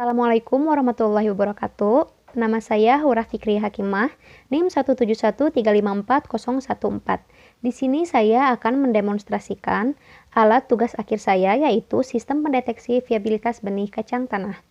Assalamualaikum warahmatullahi wabarakatuh. Nama saya Hura Fikri Hakimah, NIM 171354014. Di sini saya akan mendemonstrasikan alat tugas akhir saya, yaitu sistem pendeteksi viabilitas benih kacang tanah.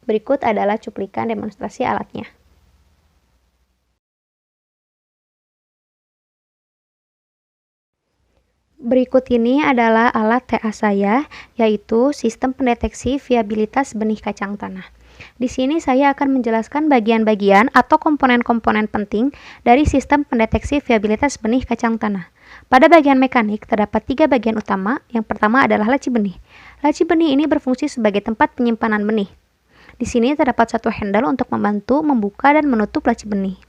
Berikut adalah cuplikan demonstrasi alatnya. Berikut ini adalah alat TA saya, yaitu sistem pendeteksi viabilitas benih kacang tanah. Di sini saya akan menjelaskan bagian-bagian atau komponen-komponen penting dari sistem pendeteksi viabilitas benih kacang tanah. Pada bagian mekanik terdapat 3 bagian utama. Yang pertama adalah laci benih. Laci benih ini berfungsi sebagai tempat penyimpanan benih. Di sini terdapat satu handle untuk membantu membuka dan menutup laci benih.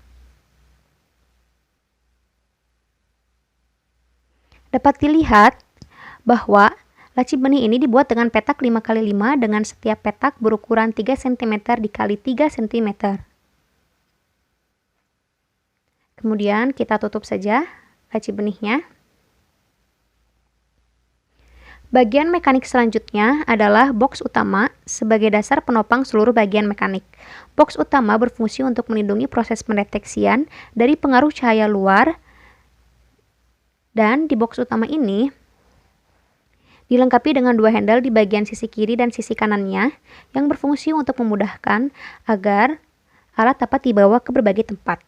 Dapat dilihat bahwa laci benih ini dibuat dengan petak 5x5 dengan setiap petak berukuran 3 cm dikali 3 cm. Kemudian kita tutup saja laci benihnya. Bagian mekanik selanjutnya adalah box utama sebagai dasar penopang seluruh bagian mekanik. Box utama berfungsi untuk melindungi proses pendeteksian dari pengaruh cahaya luar. Dan di box utama ini dilengkapi dengan 2 handle di bagian sisi kiri dan sisi kanannya yang berfungsi untuk memudahkan agar alat dapat dibawa ke berbagai tempat.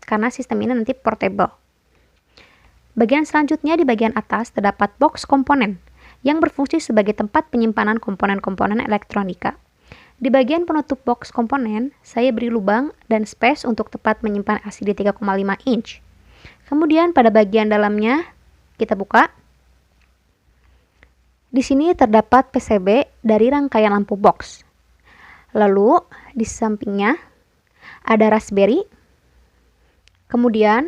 Karena sistem ini nanti portable. Bagian selanjutnya di bagian atas terdapat box komponen yang berfungsi sebagai tempat penyimpanan komponen-komponen elektronika. Di bagian penutup box komponen, saya beri lubang dan space untuk tempat menyimpan LCD 3,5 inch. Kemudian pada bagian dalamnya kita buka. Di sini terdapat PCB dari rangkaian lampu box. Lalu di sampingnya ada Raspberry. Kemudian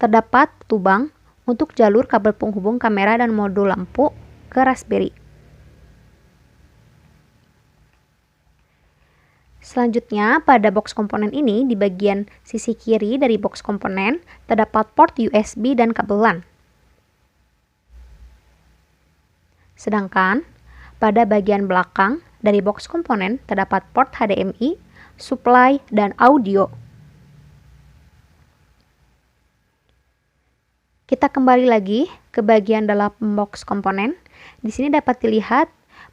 terdapat lubang untuk jalur kabel penghubung kamera dan modul lampu ke Raspberry. Selanjutnya, pada box komponen ini, di bagian sisi kiri dari box komponen, terdapat port USB dan kabel LAN. Sedangkan, pada bagian belakang dari box komponen, terdapat port HDMI, supply, dan audio. Kita kembali lagi ke bagian dalam box komponen. Di sini dapat dilihat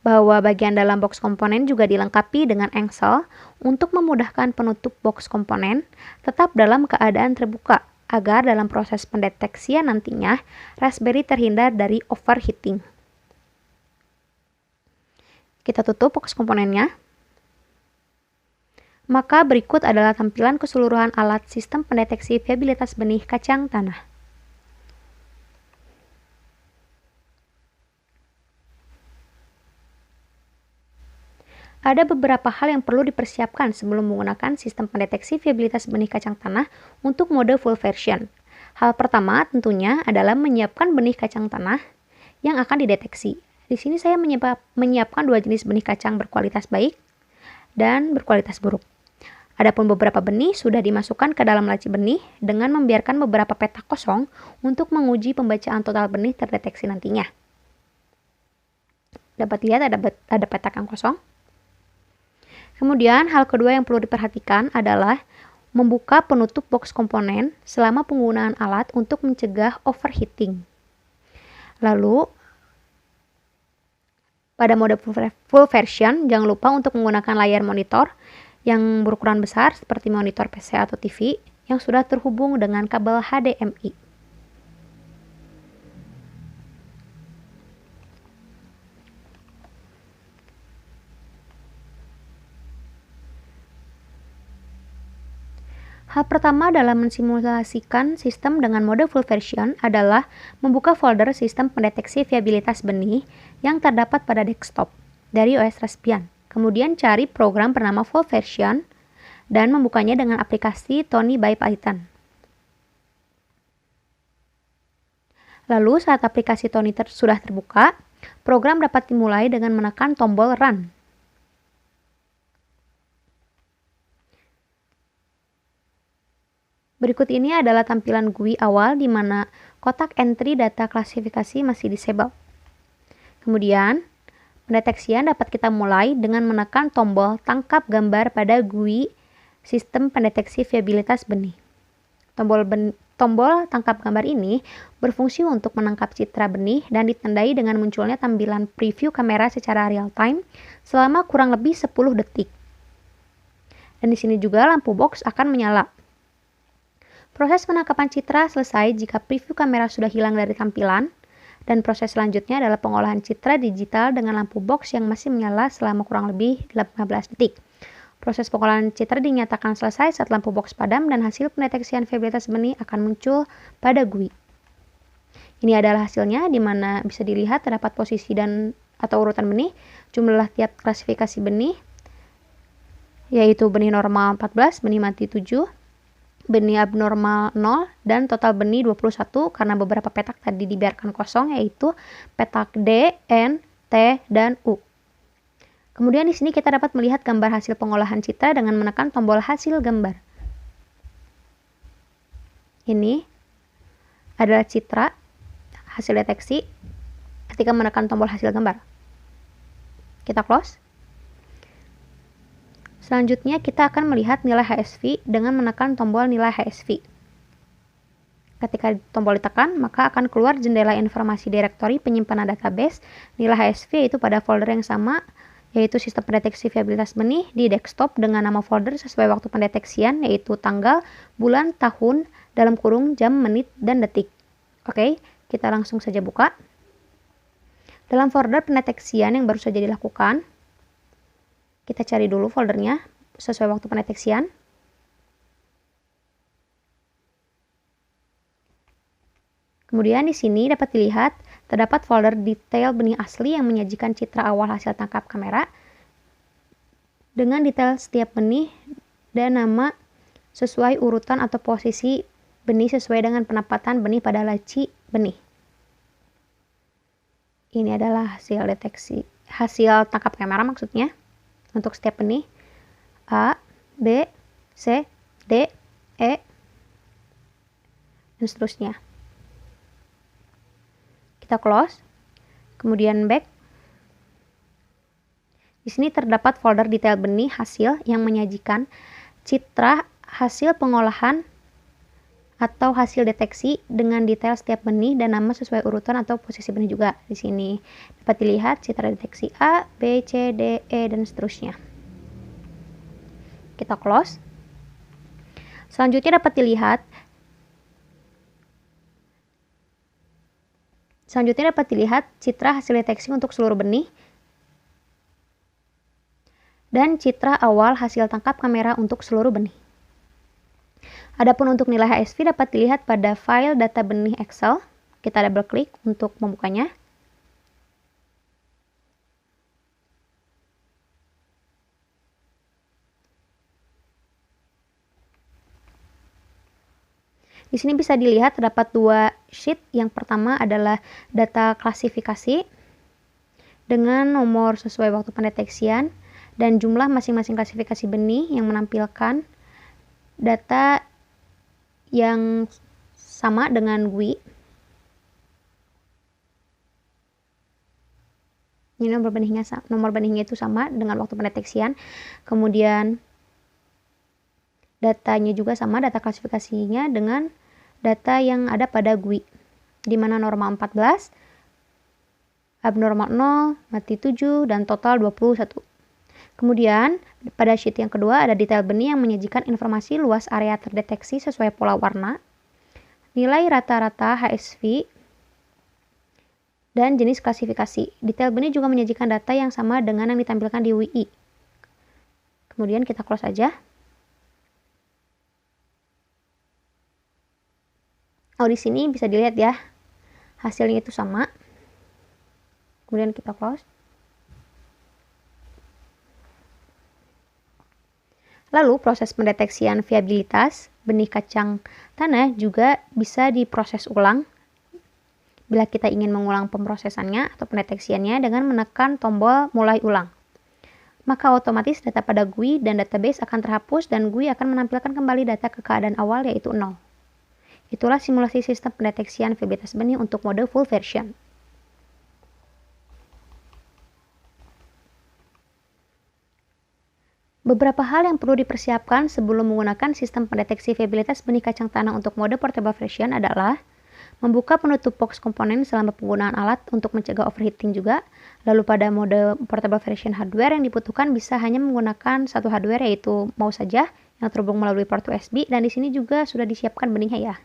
bahwa bagian dalam box komponen juga dilengkapi dengan engsel untuk memudahkan penutup box komponen tetap dalam keadaan terbuka agar dalam proses pendeteksian nantinya Raspberry terhindar dari overheating. Kita tutup box komponennya. Maka berikut adalah tampilan keseluruhan alat sistem pendeteksi viabilitas benih kacang tanah. Ada beberapa hal yang perlu dipersiapkan sebelum menggunakan sistem pendeteksi viabilitas benih kacang tanah untuk mode full version. Hal pertama tentunya adalah menyiapkan benih kacang tanah yang akan dideteksi. Di sini saya menyiapkan 2 jenis benih kacang berkualitas baik dan berkualitas buruk. Adapun beberapa benih sudah dimasukkan ke dalam laci benih dengan membiarkan beberapa petak kosong untuk menguji pembacaan total benih terdeteksi nantinya. Dapat lihat ada petak yang kosong. Kemudian, hal kedua yang perlu diperhatikan adalah membuka penutup box komponen selama penggunaan alat untuk mencegah overheating. Lalu, pada mode full version, jangan lupa untuk menggunakan layar monitor yang berukuran besar seperti monitor PC atau TV yang sudah terhubung dengan kabel HDMI. Hal pertama dalam mensimulasikan sistem dengan mode full version adalah membuka folder sistem pendeteksi viabilitas benih yang terdapat pada desktop dari OS Raspbian. Kemudian cari program bernama full version dan membukanya dengan aplikasi Tony by Python. Lalu saat aplikasi Tony sudah terbuka, program dapat dimulai dengan menekan tombol Run. Berikut ini adalah tampilan GUI awal di mana kotak entry data klasifikasi masih disable. Kemudian, Pendeteksian dapat kita mulai dengan menekan tombol tangkap gambar pada GUI sistem pendeteksi viabilitas benih. Tombol tangkap gambar ini berfungsi untuk menangkap citra benih dan ditandai dengan munculnya tampilan preview kamera secara real time selama kurang lebih 10 detik. Dan di sini juga lampu box akan menyala. Proses penangkapan citra selesai jika preview kamera sudah hilang dari tampilan, dan proses selanjutnya adalah pengolahan citra digital dengan lampu box yang masih menyala selama kurang lebih 15 detik. Proses pengolahan citra dinyatakan selesai saat lampu box padam dan hasil pendeteksian viabilitas benih akan muncul pada GUI. Ini adalah hasilnya, di mana bisa dilihat terdapat posisi atau urutan benih, jumlah tiap klasifikasi benih, yaitu benih normal 14, benih mati 7, benih abnormal 0, dan total benih 21 karena beberapa petak tadi dibiarkan kosong, yaitu petak D, N, T, dan U. Kemudian di sini kita dapat melihat gambar hasil pengolahan citra dengan menekan tombol hasil gambar. Ini adalah citra hasil deteksi ketika menekan tombol hasil gambar. Kita close. Selanjutnya kita akan melihat nilai HSV dengan menekan tombol nilai HSV. Ketika tombol ditekan, maka akan keluar jendela informasi direktori penyimpanan database nilai HSV yaitu pada folder yang sama, yaitu sistem pendeteksi viabilitas benih di desktop dengan nama folder sesuai waktu pendeteksian, yaitu tanggal, bulan, tahun, dalam kurung, jam, menit, dan detik. Oke, kita langsung saja buka. Dalam folder pendeteksian yang baru saja dilakukan, kita cari dulu foldernya sesuai waktu pendeteksian. Kemudian di sini dapat dilihat terdapat folder detail benih asli yang menyajikan citra awal hasil tangkap kamera dengan detail setiap benih dan nama sesuai urutan atau posisi benih sesuai dengan penempatan benih pada laci benih. Ini adalah hasil deteksi, hasil tangkap kamera maksudnya. Untuk setiap benih A, B, C, D, E, dan seterusnya. Kita close, kemudian back. Di sini terdapat folder detail benih hasil yang menyajikan citra hasil pengolahan atau hasil deteksi dengan detail setiap benih dan nama sesuai urutan atau posisi benih juga. Di sini dapat dilihat citra deteksi A, B, C, D, E, dan seterusnya. Kita close. Selanjutnya dapat dilihat citra hasil deteksi untuk seluruh benih dan citra awal hasil tangkap kamera untuk seluruh benih. Adapun untuk nilai HSV dapat dilihat pada file data benih Excel. Kita double klik untuk membukanya. Di sini bisa dilihat terdapat dua sheet. Yang pertama adalah data klasifikasi dengan nomor sesuai waktu pendeteksian dan jumlah masing-masing klasifikasi benih yang menampilkan data yang sama dengan GUI. Ini nomor benihnya itu sama dengan waktu pendeteksian. Kemudian datanya juga sama, data klasifikasinya dengan data yang ada pada GUI, di mana normal 14, abnormal 0, mati 7, dan total 21. Kemudian pada sheet yang kedua ada detail benih yang menyajikan informasi luas area terdeteksi sesuai pola warna, nilai rata-rata HSV, dan jenis klasifikasi. Detail benih juga menyajikan data yang sama dengan yang ditampilkan di WI. Kemudian kita close aja. Oh, di sini bisa dilihat ya, hasilnya itu sama. Kemudian kita close. Lalu proses pendeteksian viabilitas benih kacang tanah juga bisa diproses ulang bila kita ingin mengulang pemrosesannya atau pendeteksiannya dengan menekan tombol mulai ulang. Maka otomatis data pada GUI dan database akan terhapus dan GUI akan menampilkan kembali data ke keadaan awal yaitu 0. Itulah simulasi sistem pendeteksian viabilitas benih untuk mode full version. Beberapa hal yang perlu dipersiapkan sebelum menggunakan sistem pendeteksi viabilitas benih kacang tanah untuk mode portable version adalah membuka penutup box komponen selama penggunaan alat untuk mencegah overheating juga. Lalu pada mode portable version hardware yang dibutuhkan bisa hanya menggunakan satu hardware yaitu mouse saja yang terhubung melalui port USB, dan di sini juga sudah disiapkan benihnya ya.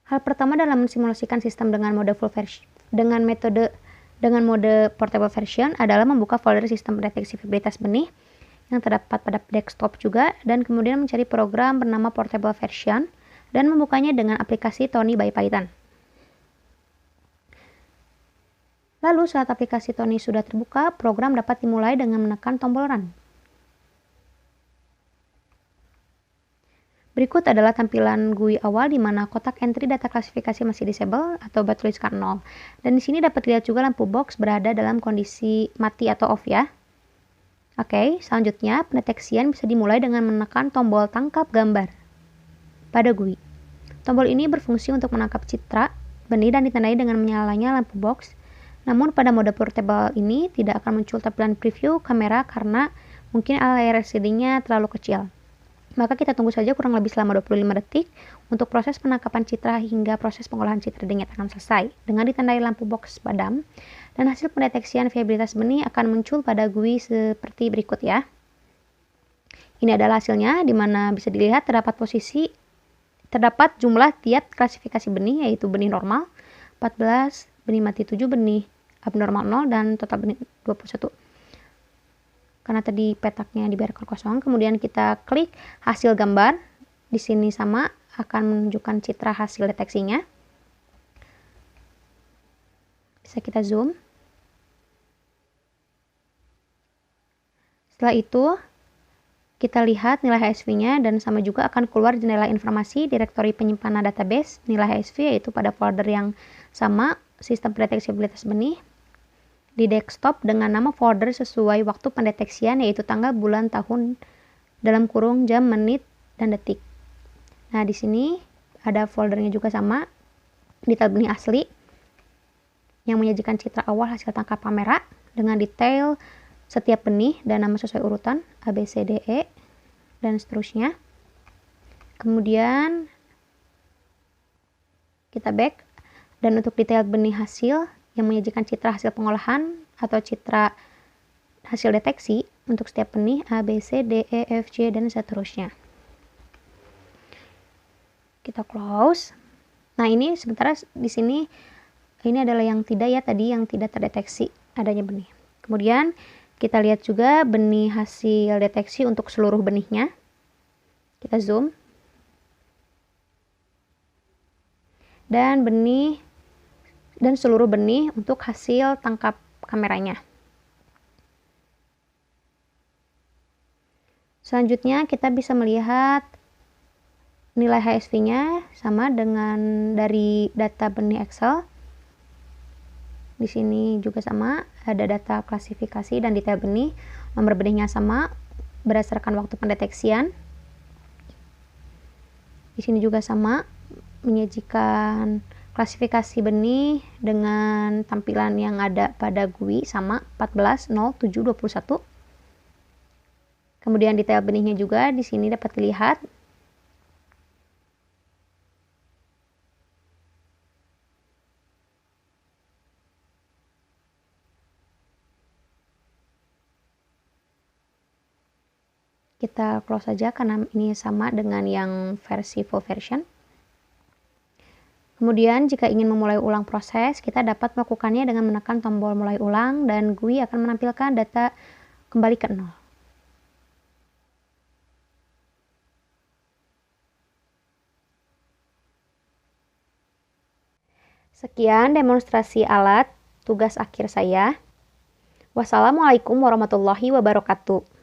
Hal pertama dalam mensimulasikan sistem dengan mode portable version adalah membuka folder sistem pendeteksi viabilitas benih yang terdapat pada desktop juga, dan kemudian mencari program bernama portable version dan membukanya dengan aplikasi Tony by Python. Lalu saat aplikasi Tony sudah terbuka, program dapat dimulai dengan menekan tombol run. Berikut adalah tampilan GUI awal di mana kotak entry data klasifikasi masih disable atau bertuliskan 0. Dan di sini dapat dilihat juga lampu box berada dalam kondisi mati atau off ya. Oke, selanjutnya pendeteksian bisa dimulai dengan menekan tombol tangkap gambar pada GUI. Tombol ini berfungsi untuk menangkap citra benih dan ditandai dengan menyalanya lampu box. Namun pada mode portable ini tidak akan muncul tampilan preview kamera karena mungkin layar LCD-nya terlalu kecil. Maka kita tunggu saja kurang lebih selama 25 detik untuk proses penangkapan citra hingga proses pengolahan citra dinyatakan selesai dengan ditandai lampu box padam, dan hasil pendeteksian viabilitas benih akan muncul pada GUI seperti berikut ya. Ini adalah hasilnya di mana bisa dilihat terdapat jumlah tiap klasifikasi benih yaitu benih normal 14, benih mati 7, benih abnormal 0, dan total benih 21. Karena tadi petaknya dibiarkan kosong, kemudian kita klik hasil gambar. Di sini sama akan menunjukkan citra hasil deteksinya. Bisa kita zoom. Setelah itu, kita lihat nilai HSV-nya dan sama juga akan keluar jendela informasi direktori penyimpanan database nilai HSV yaitu pada folder yang sama, sistem pendeteksi viabilitas benih di desktop dengan nama folder sesuai waktu pendeteksian yaitu tanggal, bulan, tahun dalam kurung jam, menit, dan detik. Nah, di sini ada foldernya juga sama, detail benih asli yang menyajikan citra awal hasil tangkap kamera dengan detail setiap benih dan nama sesuai urutan A, B, C, D, E, dan seterusnya. Kemudian kita back, dan untuk detail benih hasil yang menyajikan citra hasil pengolahan atau citra hasil deteksi untuk setiap benih A, B, C, D, E, F, G, dan seterusnya. Kita close. Nah, ini sementara di sini ini adalah yang tidak ya, tadi yang tidak terdeteksi adanya benih. Kemudian kita lihat juga benih hasil deteksi untuk seluruh benihnya. Kita zoom. Dan seluruh benih untuk hasil tangkap kameranya. Selanjutnya kita bisa melihat nilai HSV-nya sama dengan dari data benih Excel. Di sini juga sama, ada data klasifikasi dan detail benih. Nomor benihnya sama berdasarkan waktu pendeteksian. Di sini juga sama, menyajikan klasifikasi benih dengan tampilan yang ada pada GUI sama 14, 0, 7, 21. Kemudian detail benihnya juga di sini dapat dilihat. Kita close saja karena ini sama dengan yang versi full version. Kemudian jika ingin memulai ulang proses, kita dapat melakukannya dengan menekan tombol mulai ulang dan GUI akan menampilkan data kembali ke 0. Sekian demonstrasi alat tugas akhir saya. Wassalamualaikum warahmatullahi wabarakatuh.